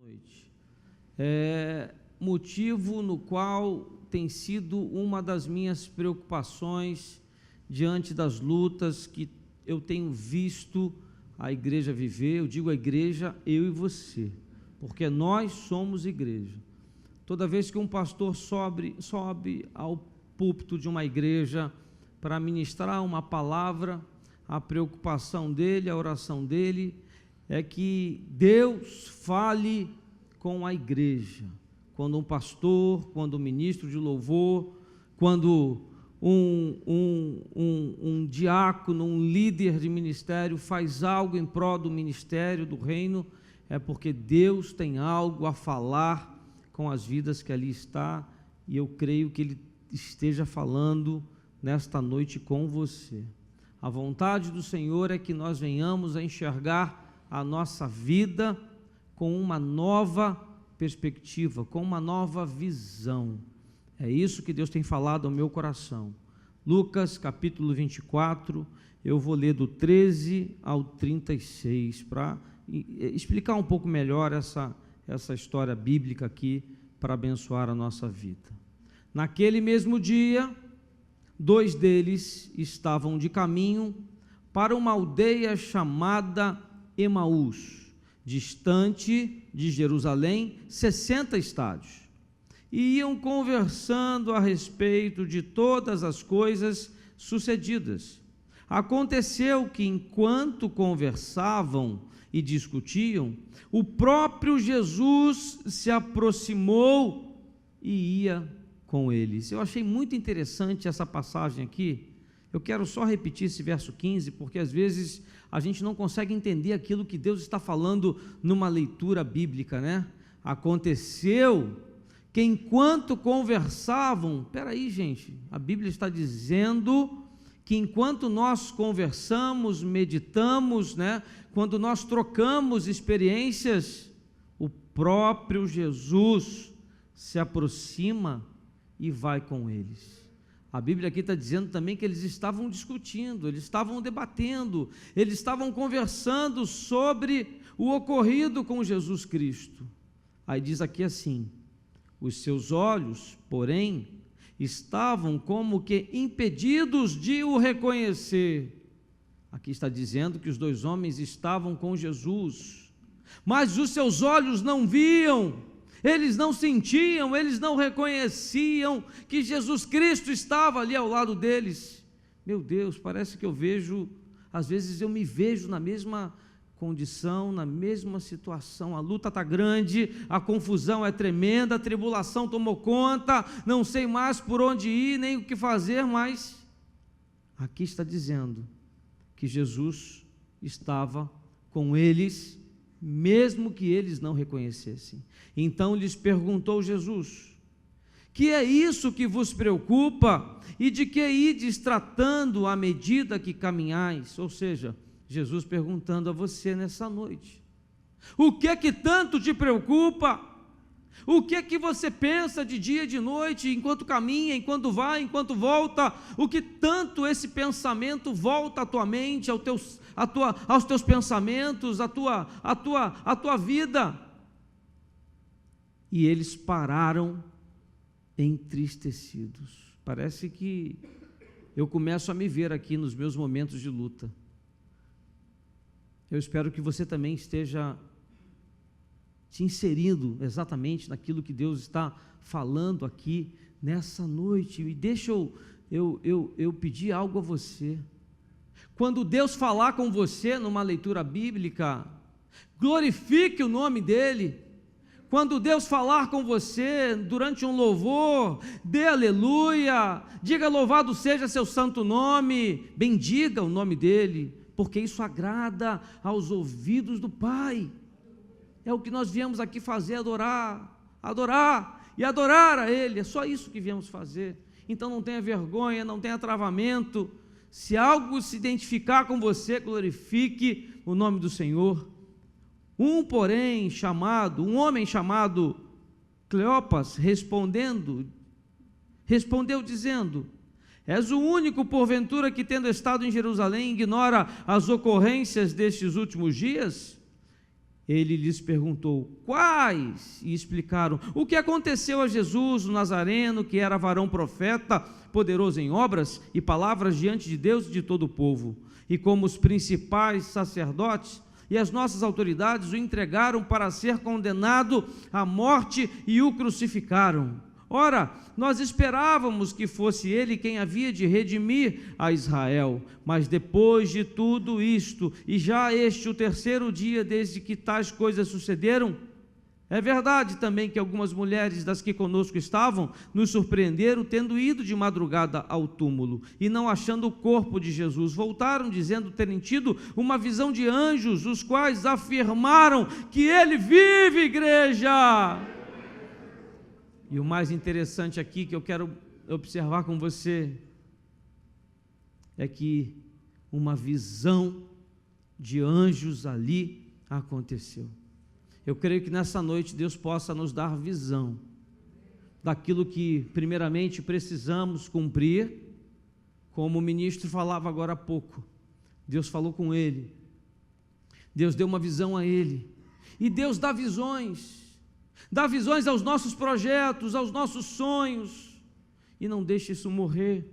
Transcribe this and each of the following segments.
noite. Motivo no qual tem sido uma das minhas preocupações diante das lutas que eu tenho visto a igreja viver. Eu digo a igreja, eu e você, porque nós somos igreja. Toda vez que um pastor sobe ao púlpito de uma igreja para ministrar uma palavra, a preocupação dele, a oração dele é que Deus fale com a igreja. Quando um pastor, quando um ministro de louvor, quando um diácono, um líder de ministério faz algo em prol do ministério, do reino, é porque Deus tem algo a falar com as vidas que ali está, e eu creio que Ele esteja falando nesta noite com você. A vontade do Senhor é que nós venhamos a enxergar a nossa vida com uma nova perspectiva, com uma nova visão. É isso que Deus tem falado ao meu coração. Lucas capítulo 24, eu vou ler do 13 ao 36, para explicar um pouco melhor essa história bíblica aqui, para abençoar a nossa vida. Naquele mesmo dia, 2 deles estavam de caminho para uma aldeia chamada Emaús, distante de Jerusalém, 60 estádios. E iam conversando a respeito de todas as coisas sucedidas. Aconteceu que, enquanto conversavam e discutiam, o próprio Jesus se aproximou e ia com eles. Eu achei muito interessante essa passagem aqui. Eu quero só repetir esse verso 15, porque às vezes a gente não consegue entender aquilo que Deus está falando numa leitura bíblica, né? Aconteceu que enquanto conversavam, peraí gente, a Bíblia está dizendo que enquanto nós conversamos, meditamos, né? Quando nós trocamos experiências, o próprio Jesus se aproxima e vai com eles. A Bíblia aqui está dizendo também que eles estavam discutindo, eles estavam debatendo, eles estavam conversando sobre o ocorrido com Jesus Cristo. Aí diz aqui assim: os seus olhos, porém, estavam como que impedidos de o reconhecer. Aqui está dizendo que os 2 homens estavam com Jesus, mas os seus olhos não viam, eles não sentiam, eles não reconheciam que Jesus Cristo estava ali ao lado deles. Meu Deus, parece que eu vejo, às vezes eu me vejo na mesma condição, na mesma situação. A luta está grande, a confusão é tremenda, a tribulação tomou conta, não sei mais por onde ir, nem o que fazer, mas aqui está dizendo que Jesus estava com eles, mesmo que eles não reconhecessem. Então lhes perguntou Jesus: que é isso que vos preocupa, e de que ides tratando à medida que caminhais? Ou seja, Jesus perguntando a você nessa noite: o que é que tanto te preocupa? O que é que você pensa de dia e de noite, enquanto caminha, enquanto vai, enquanto volta? O que tanto esse pensamento volta à tua mente, aos teus pensamentos, à tua vida? E eles pararam entristecidos. Parece que eu começo a me ver aqui nos meus momentos de luta. Eu espero que você também esteja se inserindo exatamente naquilo que Deus está falando aqui nessa noite. E deixa eu pedir algo a você. Quando Deus falar com você numa leitura bíblica, glorifique o nome dEle. Quando Deus falar com você durante um louvor, dê aleluia, diga louvado seja seu santo nome, bendiga o nome dEle, porque isso agrada aos ouvidos do Pai. É o que nós viemos aqui fazer, adorar e adorar a Ele, é só isso que viemos fazer. Então não tenha vergonha, não tenha travamento. Se algo se identificar com você, glorifique o nome do Senhor. Um homem chamado Cleopas, respondeu dizendo: és o único porventura que, tendo estado em Jerusalém, ignora as ocorrências destes últimos dias? Ele lhes perguntou: quais? E explicaram o que aconteceu a Jesus, o Nazareno, que era varão profeta, poderoso em obras e palavras diante de Deus e de todo o povo. E como os principais sacerdotes e as nossas autoridades o entregaram para ser condenado à morte e o crucificaram. Ora, nós esperávamos que fosse ele quem havia de redimir a Israel, mas depois de tudo isto, e já este o terceiro dia desde que tais coisas sucederam, é verdade também que algumas mulheres das que conosco estavam nos surpreenderam tendo ido de madrugada ao túmulo e não achando o corpo de Jesus, voltaram dizendo terem tido uma visão de anjos, os quais afirmaram que ele vive, igreja. E o mais interessante aqui que eu quero observar com você é que uma visão de anjos ali aconteceu. Eu creio que nessa noite Deus possa nos dar visão daquilo que primeiramente precisamos cumprir, como o ministro falava agora há pouco. Deus falou com ele, Deus deu uma visão a ele, e Deus dá visões aos nossos projetos, aos nossos sonhos, e não deixe isso morrer,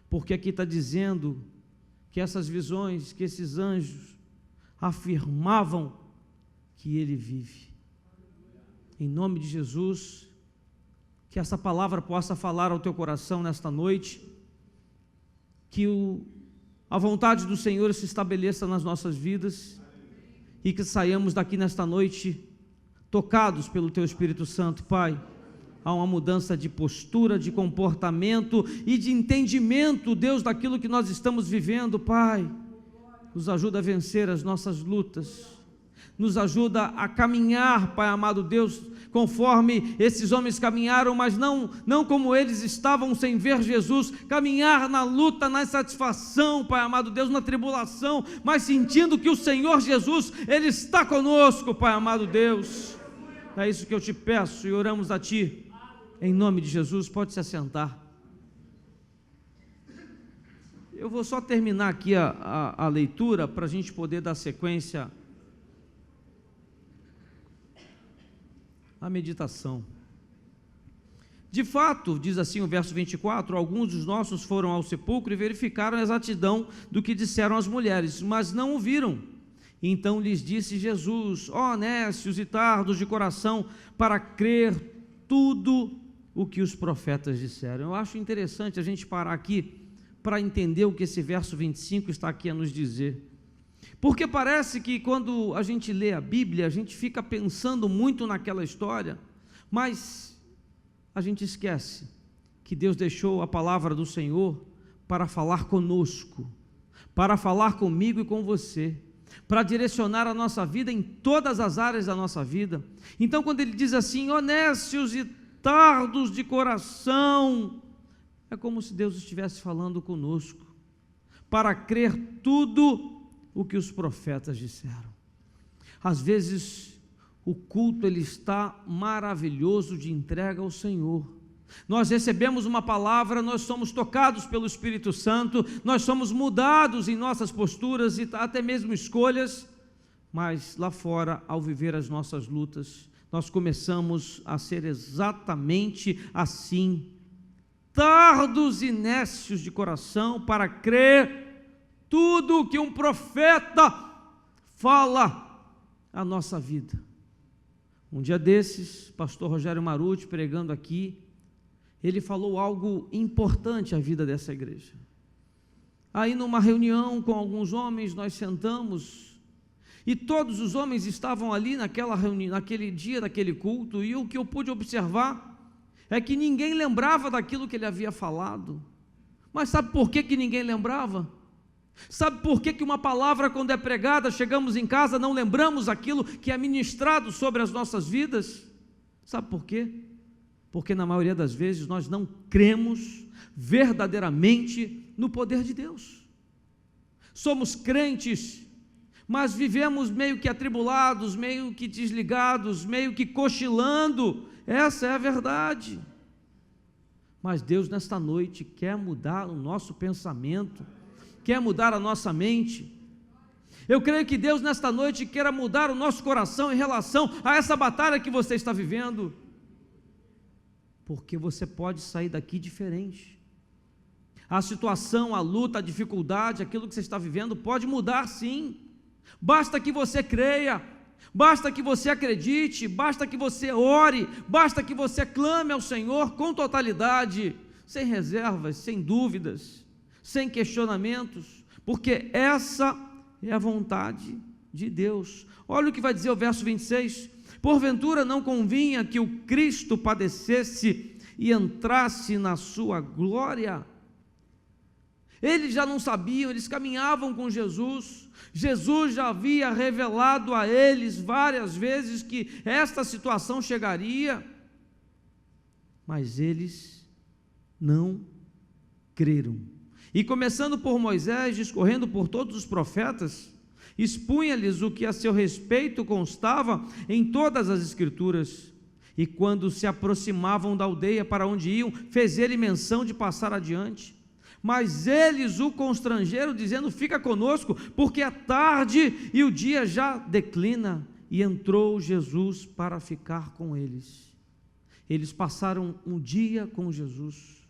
porque aqui está dizendo que essas visões, que esses anjos afirmavam que ele vive. Em nome de Jesus, que essa palavra possa falar ao teu coração nesta noite, que a vontade do Senhor se estabeleça nas nossas vidas, e que saiamos daqui nesta noite tocados pelo teu Espírito Santo, Pai. Há uma mudança de postura, de comportamento e de entendimento, Deus, daquilo que nós estamos vivendo, Pai. Nos ajuda a vencer as nossas lutas, nos ajuda a caminhar, Pai amado Deus, conforme esses homens caminharam, mas não como eles estavam sem ver Jesus, caminhar na luta, na insatisfação, Pai amado Deus, na tribulação, mas sentindo que o Senhor Jesus, Ele está conosco, Pai amado Deus. É isso que eu te peço e oramos a Ti, em nome de Jesus. Pode se assentar. Eu vou só terminar aqui a leitura, para a gente poder dar sequência à meditação. De fato, diz assim o verso 24, alguns dos nossos foram ao sepulcro e verificaram a exatidão do que disseram as mulheres, mas não o viram. Então lhes disse Jesus: ó nécios e tardos de coração, para crer tudo o que os profetas disseram. Eu acho interessante a gente parar aqui para entender o que esse verso 25 está aqui a nos dizer, porque parece que quando a gente lê a Bíblia, a gente fica pensando muito naquela história, mas a gente esquece que Deus deixou a palavra do Senhor para falar conosco, para falar comigo e com você, para direcionar a nossa vida em todas as áreas da nossa vida. Então quando ele diz assim, ó nécios e tardos de coração, é como se Deus estivesse falando conosco, para crer tudo o que os profetas disseram. Às vezes o culto ele está maravilhoso de entrega ao Senhor. Nós recebemos uma palavra, nós somos tocados pelo Espírito Santo, nós somos mudados em nossas posturas e até mesmo escolhas, mas lá fora, ao viver as nossas lutas, nós começamos a ser exatamente assim, tardos e nécios de coração para crer tudo o que um profeta fala à nossa vida. Um dia desses, pastor Rogério Maruti, pregando aqui, ele falou algo importante à vida dessa igreja. Aí numa reunião com alguns homens, nós sentamos, e todos os homens estavam ali naquela reunião, naquele dia, daquele culto, e o que eu pude observar é que ninguém lembrava daquilo que ele havia falado. Mas sabe por que ninguém lembrava? Sabe por que uma palavra, quando é pregada, chegamos em casa, não lembramos aquilo que é ministrado sobre as nossas vidas? Sabe por quê? Porque na maioria das vezes nós não cremos verdadeiramente no poder de Deus. Somos crentes, mas vivemos meio que atribulados, meio que desligados, meio que cochilando. Essa é a verdade. Mas Deus nesta noite quer mudar o nosso pensamento, quer mudar a nossa mente. Eu creio que Deus nesta noite queira mudar o nosso coração em relação a essa batalha que você está vivendo, porque você pode sair daqui diferente. A situação, a luta, a dificuldade, aquilo que você está vivendo pode mudar sim, basta que você creia, basta que você acredite, basta que você ore, basta que você clame ao Senhor com totalidade, sem reservas, sem dúvidas, sem questionamentos, porque essa é a vontade de Deus. Olha o que vai dizer o verso 26, porventura não convinha que o Cristo padecesse e entrasse na sua glória? Eles já não sabiam, eles caminhavam com Jesus, Jesus já havia revelado a eles várias vezes que esta situação chegaria, mas eles não creram. E começando por Moisés, discorrendo por todos os profetas, expunha-lhes o que a seu respeito constava em todas as Escrituras. E quando se aproximavam da aldeia para onde iam, fez ele menção de passar adiante. Mas eles o constrangeram, dizendo: fica conosco, porque é tarde e o dia já declina. E entrou Jesus para ficar com eles. Eles passaram um dia com Jesus.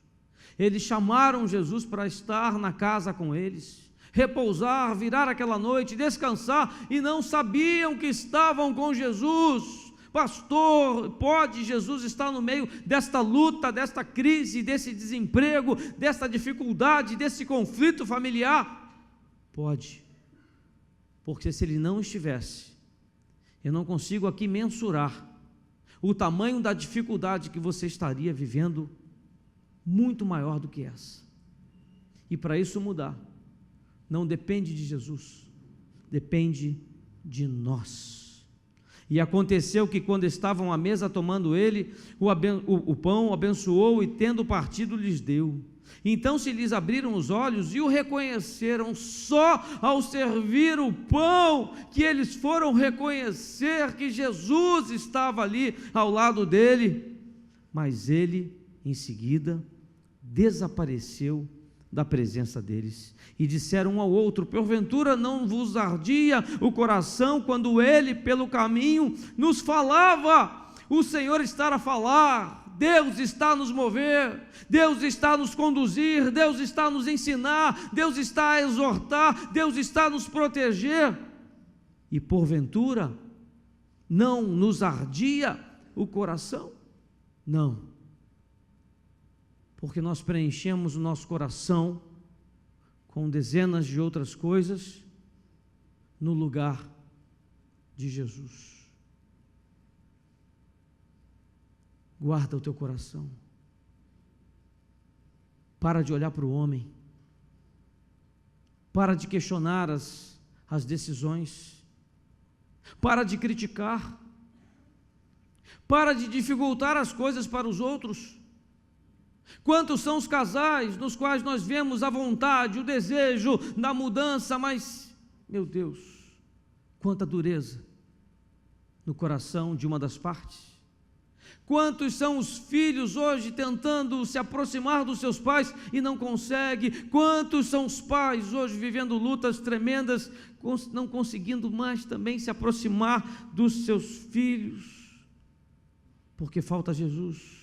Eles chamaram Jesus para estar na casa com eles, repousar, virar aquela noite, descansar, e não sabiam que estavam com Jesus. Pastor, pode Jesus estar no meio desta luta, desta crise, desse desemprego, desta dificuldade, desse conflito familiar? Pode, porque se ele não estivesse, eu não consigo aqui mensurar o tamanho da dificuldade que você estaria vivendo, muito maior do que essa. E para isso mudar, não depende de Jesus, depende de nós. E aconteceu que quando estavam à mesa tomando ele o pão, abençoou e tendo partido lhes deu. Então se lhes abriram os olhos e o reconheceram. Só ao servir o pão que eles foram reconhecer que Jesus estava ali ao lado dele. Mas ele em seguida desapareceu da presença deles, e disseram um ao outro: porventura não vos ardia o coração quando ele pelo caminho nos falava? O Senhor está a falar, Deus está a nos mover, Deus está a nos conduzir, Deus está a nos ensinar, Deus está a exortar, Deus está a nos proteger, e porventura não nos ardia o coração? Não, porque nós preenchemos o nosso coração com dezenas de outras coisas no lugar de Jesus. Guarda o teu coração, para de olhar para o homem, para de questionar as decisões, para de criticar, para de dificultar as coisas para os outros. Quantos são os casais nos quais nós vemos a vontade, o desejo da mudança, mas, meu Deus, quanta dureza no coração de uma das partes. Quantos são os filhos hoje tentando se aproximar dos seus pais e não conseguem? Quantos são os pais hoje vivendo lutas tremendas, não conseguindo mais também se aproximar dos seus filhos, porque falta Jesus?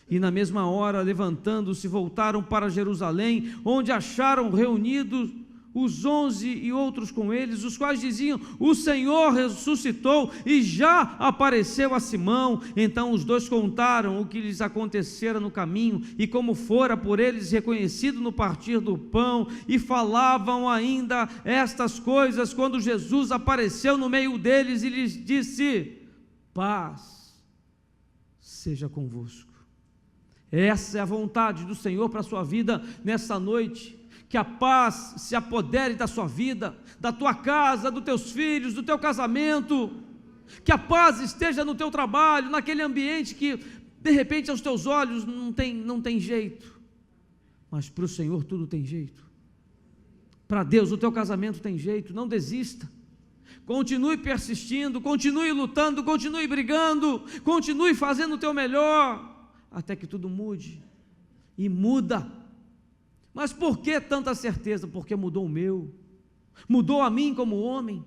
E na mesma hora, levantando-se, voltaram para Jerusalém, onde acharam reunidos os 11 e outros com eles, os quais diziam: o Senhor ressuscitou e já apareceu a Simão. Então os dois contaram o que lhes acontecera no caminho, e como fora por eles reconhecido no partir do pão, e falavam ainda estas coisas, quando Jesus apareceu no meio deles e lhes disse: paz seja convosco. Essa é a vontade do Senhor para a sua vida nessa noite, que a paz se apodere da sua vida, da tua casa, dos teus filhos, do teu casamento, que a paz esteja no teu trabalho, naquele ambiente que de repente aos teus olhos não tem jeito, mas para o Senhor tudo tem jeito. Para Deus o teu casamento tem jeito. Não desista, continue persistindo, continue lutando, continue brigando, continue fazendo o teu melhor, até que tudo mude, e muda. Mas por que tanta certeza? Porque mudou o meu, mudou a mim como homem.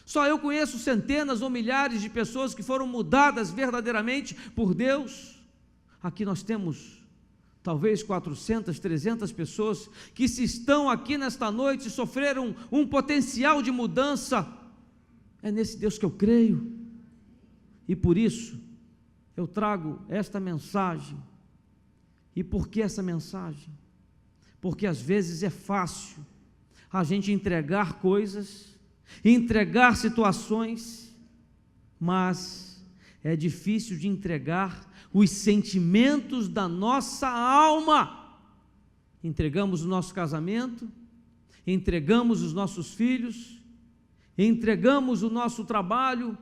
Só eu conheço centenas ou milhares de pessoas que foram mudadas verdadeiramente por Deus. Aqui nós temos talvez 400, 300 pessoas que, se estão aqui nesta noite, sofreram um potencial de mudança. É nesse Deus que eu creio, e por isso eu trago esta mensagem. E por que essa mensagem? Porque às vezes é fácil a gente entregar coisas, entregar situações, mas é difícil de entregar os sentimentos da nossa alma. Entregamos o nosso casamento, entregamos os nossos filhos, entregamos o nosso trabalho,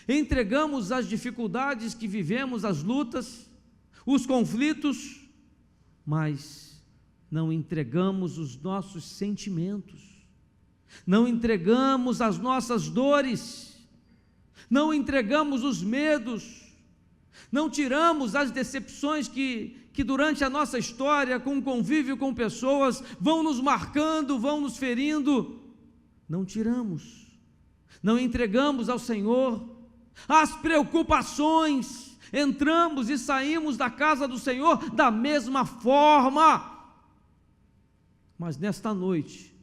entregamos as dificuldades que vivemos, as lutas, os conflitos, mas não entregamos os nossos sentimentos, não entregamos as nossas dores, não entregamos os medos, não tiramos as decepções que durante a nossa história, com o convívio com pessoas, vão nos marcando, vão nos ferindo. Não tiramos, não entregamos ao Senhor as preocupações. Entramos e saímos da casa do Senhor da mesma forma. Mas nesta noite,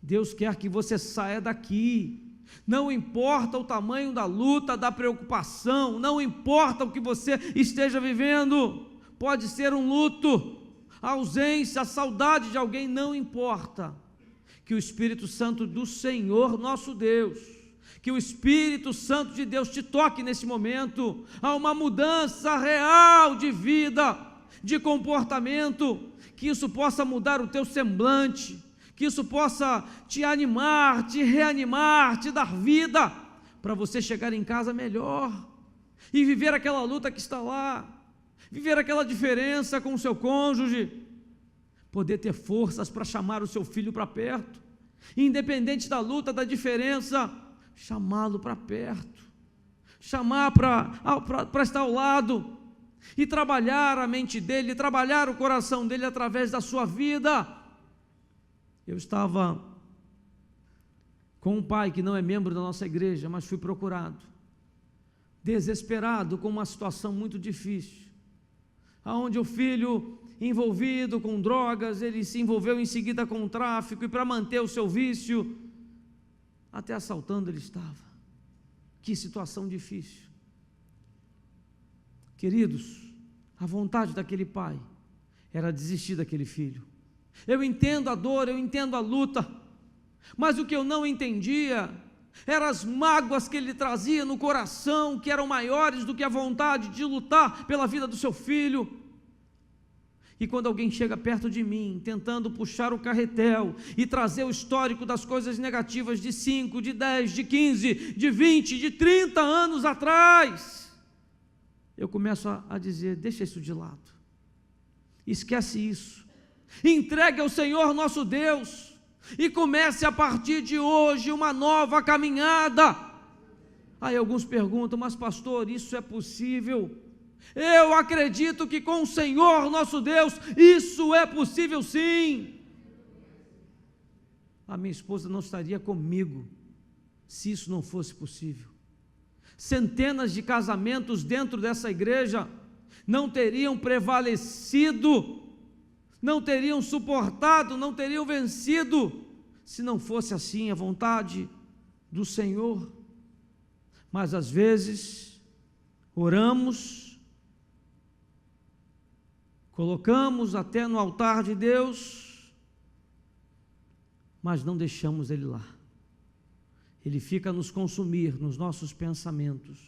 Deus quer que você saia daqui. Não importa o tamanho da luta, da preocupação, não importa o que você esteja vivendo, pode ser um luto, a ausência, a saudade de alguém, não importa, que o Espírito Santo do Senhor nosso Deus, que o Espírito Santo de Deus te toque nesse momento, há uma mudança real de vida, de comportamento, que isso possa mudar o teu semblante, que isso possa te animar, te reanimar, te dar vida, para você chegar em casa melhor, e viver aquela luta que está lá, viver aquela diferença com o seu cônjuge, poder ter forças para chamar o seu filho para perto, independente da luta, da diferença, chamá-lo para perto, chamar para estar ao lado, e trabalhar a mente dele, trabalhar o coração dele através da sua vida. Eu estava com um pai que não é membro da nossa igreja, mas fui procurado, desesperado, com uma situação muito difícil, aonde o filho, envolvido com drogas, ele se envolveu em seguida com o tráfico, e para manter o seu vício, até assaltando ele estava. Que situação difícil. Queridos, a vontade daquele pai era desistir daquele filho. Eu entendo a dor, eu entendo a luta, mas o que eu não entendia eram as mágoas que ele trazia no coração, que eram maiores do que a vontade de lutar pela vida do seu filho. E quando alguém chega perto de mim, tentando puxar o carretel e trazer o histórico das coisas negativas de 5, de 10, de 15, de 20, de 30 anos atrás, eu começo a dizer: deixa isso de lado, esquece isso, entregue ao Senhor nosso Deus, e comece a partir de hoje uma nova caminhada. Aí alguns perguntam: mas pastor, isso é possível? Eu acredito que com o Senhor nosso Deus, isso é possível sim. A minha esposa não estaria comigo se isso não fosse possível. Centenas de casamentos dentro dessa igreja não teriam prevalecido, não teriam suportado, não teriam vencido, se não fosse assim a vontade do Senhor. Mas às vezes oramos, colocamos até no altar de Deus, mas não deixamos Ele lá. Ele fica a nos consumir nos nossos pensamentos,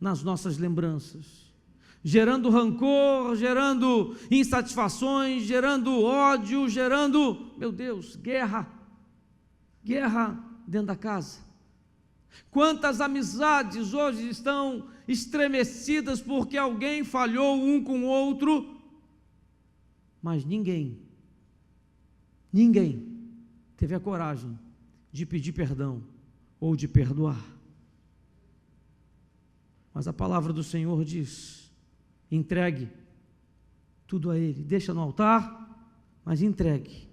nas nossas lembranças, gerando rancor, gerando insatisfações, gerando ódio, gerando, meu Deus, guerra dentro da casa. Quantas amizades hoje estão estremecidas porque alguém falhou um com o outro, mas ninguém teve a coragem de pedir perdão ou de perdoar. Mas a palavra do Senhor diz: entregue tudo a Ele, deixa no altar, mas entregue.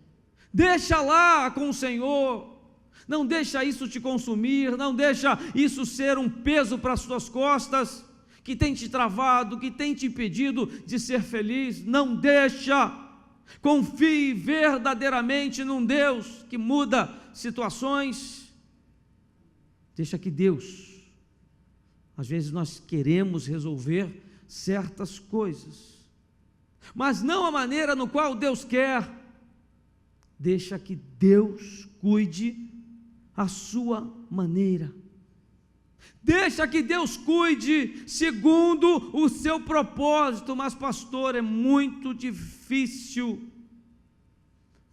Deixa lá com o Senhor. Não deixa isso te consumir, não deixa isso ser um peso para as tuas costas, que tem te travado, que tem te impedido de ser feliz. Não deixa. Confie verdadeiramente num Deus que muda situações. Deixa que Deus, às vezes nós queremos resolver certas coisas, mas não a maneira no qual Deus quer. Deixa que Deus cuide a sua maneira. Deixa que Deus cuide segundo o seu propósito. Mas pastor, é muito difícil.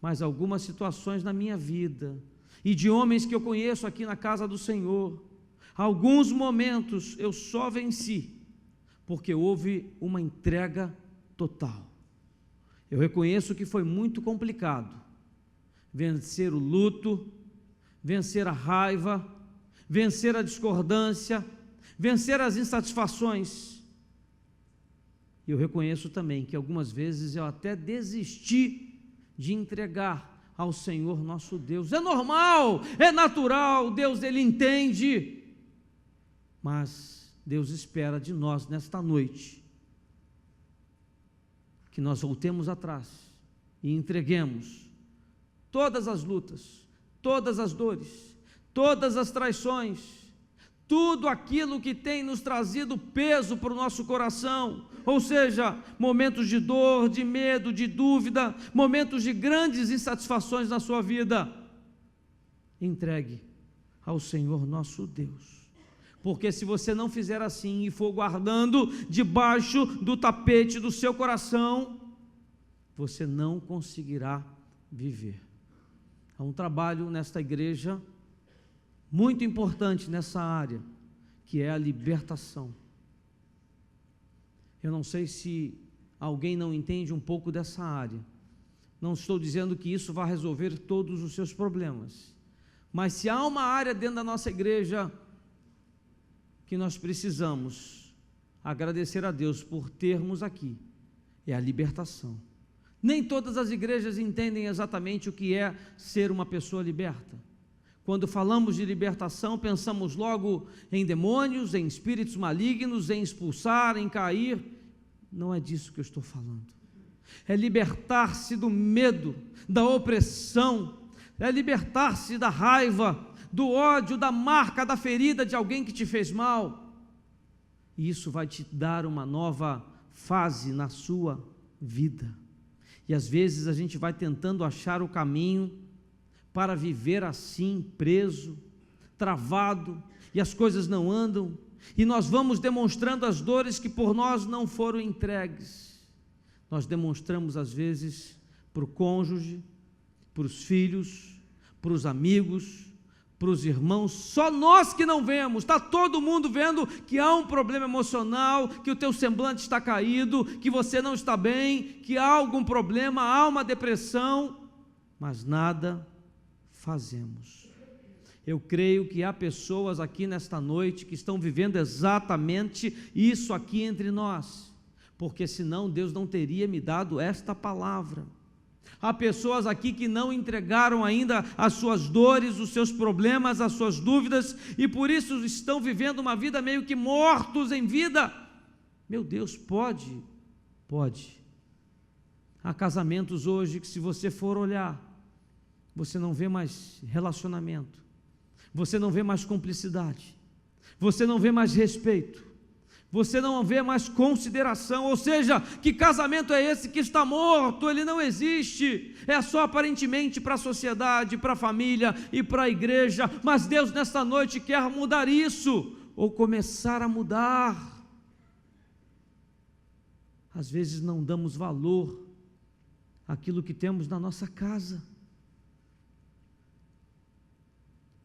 Mas algumas situações na minha vida e de homens que eu conheço aqui na casa do Senhor, alguns momentos eu só venci porque houve uma entrega total. Eu reconheço que foi muito complicado vencer o luto, vencer a raiva, vencer a discordância, vencer as insatisfações. E eu reconheço também que algumas vezes eu até desisti de entregar ao Senhor nosso Deus. É normal, é natural, Deus ele entende, mas Deus espera de nós nesta noite que nós voltemos atrás e entreguemos todas as lutas, todas as dores, todas as traições, tudo aquilo que tem nos trazido peso para o nosso coração, ou seja, momentos de dor, de medo, de dúvida, momentos de grandes insatisfações na sua vida, entregue ao Senhor nosso Deus. Porque se você não fizer assim e for guardando debaixo do tapete do seu coração, você não conseguirá viver. Há um trabalho nesta igreja muito importante nessa área, que é a libertação. Eu não sei se alguém não entende um pouco dessa área. Não estou dizendo que isso vai resolver todos os seus problemas, mas se há uma área dentro da nossa igreja que nós precisamos agradecer a Deus por termos aqui, é a libertação. Nem todas as igrejas entendem exatamente o que é ser uma pessoa liberta. Quando falamos de libertação, pensamos logo em demônios, em espíritos malignos, em expulsar, em cair. Não é disso que eu estou falando. É libertar-se do medo, da opressão, é libertar-se da raiva, do ódio, da marca, da ferida de alguém que te fez mal. E isso vai te dar uma nova fase na sua vida. E às vezes a gente vai tentando achar o caminho para viver assim, preso, travado, e as coisas não andam, e nós vamos demonstrando as dores que por nós não foram entregues. Nós demonstramos às vezes para o cônjuge, para os filhos, para os amigos, para os irmãos, só nós que não vemos, está todo mundo vendo que há um problema emocional, que o teu semblante está caído, que você não está bem, que há algum problema, há uma depressão, mas nada fazemos. Eu creio que há pessoas aqui nesta noite que estão vivendo exatamente isso aqui entre nós, porque senão Deus não teria me dado esta palavra. Há pessoas aqui que não entregaram ainda as suas dores, os seus problemas, as suas dúvidas, e por isso estão vivendo uma vida meio que mortos em vida. Meu Deus, pode. Há casamentos hoje que, se você for olhar, você não vê mais relacionamento, você não vê mais cumplicidade, você não vê mais respeito, você não vê mais consideração. Ou seja, que casamento é esse que está morto? Ele não existe, é só aparentemente para a sociedade, para a família e para a igreja, mas Deus nesta noite quer mudar isso, ou começar a mudar. Às vezes não damos valor àquilo que temos na nossa casa.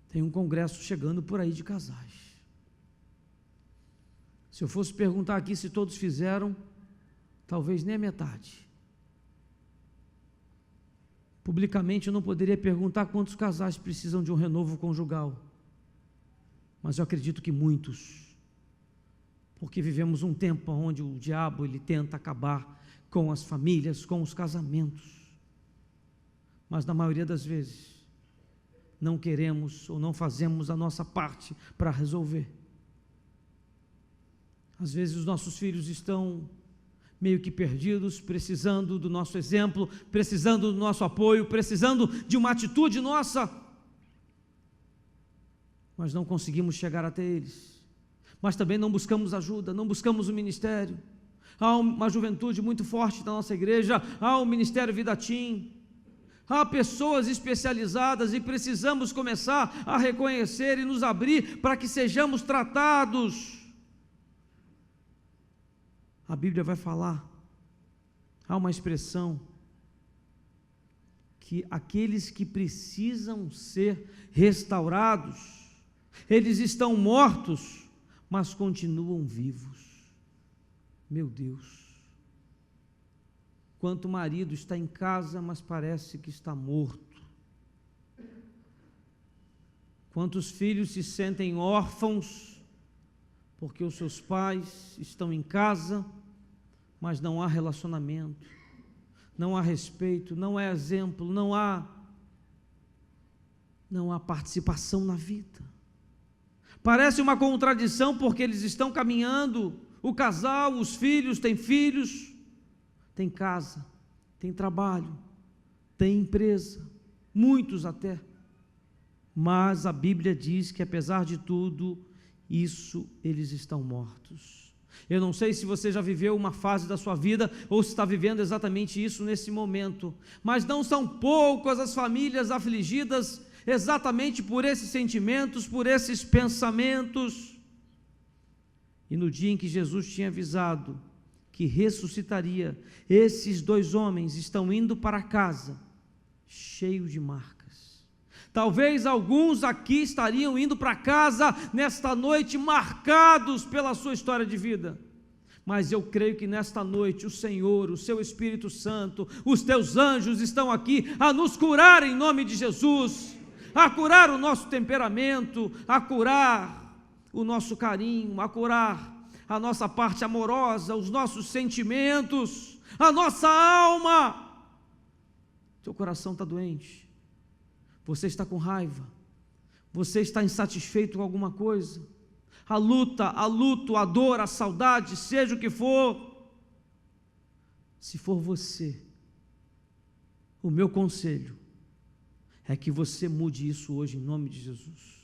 Tem um congresso chegando por aí de casais. Se eu fosse perguntar aqui se todos fizeram, talvez nem a metade. Publicamente eu não poderia perguntar quantos casais precisam de um renovo conjugal, mas eu acredito que muitos, porque vivemos um tempo onde o diabo ele tenta acabar com as famílias, com os casamentos. mas na maioria das vezes não queremos ou não fazemos a nossa parte para resolver. Às vezes os nossos filhos estão meio que perdidos, precisando do nosso exemplo, precisando do nosso apoio, precisando de uma atitude nossa, mas não conseguimos chegar até eles. Mas também não buscamos ajuda, não buscamos o ministério. Há uma juventude muito forte na nossa igreja, há o Ministério Vida Team, há pessoas especializadas e precisamos começar a reconhecer e nos abrir para que sejamos tratados. A Bíblia vai falar, há uma expressão, que aqueles que precisam ser restaurados, eles estão mortos, mas continuam vivos. Meu Deus, quanto marido está em casa, mas parece que está morto. Quantos filhos se sentem órfãos, porque os seus pais estão em casa, mas não há relacionamento, não há respeito, não há exemplo, não há participação na vida. Parece uma contradição, porque eles estão caminhando, o casal, os filhos, têm casa, tem trabalho, tem empresa, muitos até, mas a Bíblia diz que apesar de tudo isso, eles estão mortos. Eu não sei se você já viveu uma fase da sua vida, ou se está vivendo exatamente isso nesse momento, mas não são poucas as famílias afligidas exatamente por esses sentimentos, por esses pensamentos. E no dia em que Jesus tinha avisado que ressuscitaria, esses dois homens estão indo para casa, cheios de marcas. Talvez alguns aqui estariam indo para casa nesta noite, marcados pela sua história de vida. Mas eu creio que nesta noite o Senhor, o seu Espírito Santo, os teus anjos estão aqui a nos curar em nome de Jesus, a curar o nosso temperamento, a curar o nosso carinho, a curar a nossa parte amorosa, os nossos sentimentos, a nossa alma. Seu coração está doente, você está com raiva, você está insatisfeito com alguma coisa, a luta, a luto, a dor, a saudade, seja o que for. Se for você, o meu conselho é que você mude isso hoje em nome de Jesus.